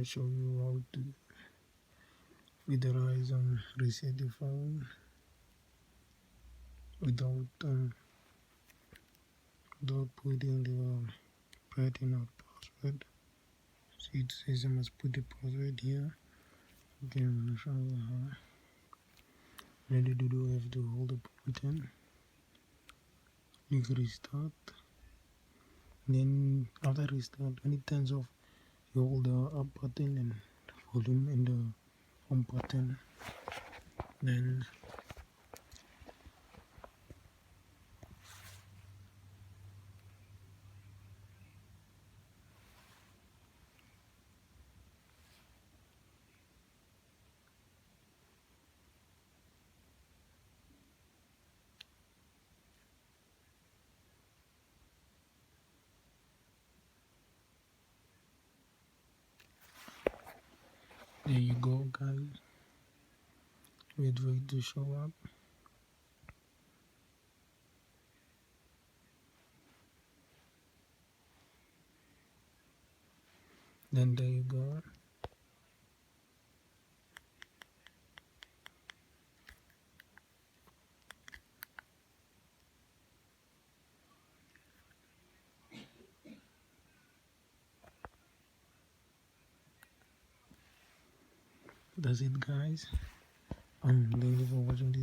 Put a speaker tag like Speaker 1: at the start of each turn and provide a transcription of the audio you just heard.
Speaker 1: gonna show you how to featherize and reset the phone without putting the pattern or password. See, it says I must put the password here. Okay, I'm gonna show you how. Ready to do, I have to hold the button, click restart. Then after restart, when it turns off, you hold the up button and volume and the home button. Then there you go, guys. Wait for it to show up. Then there you go. That's it, guys. Thank you for watching this.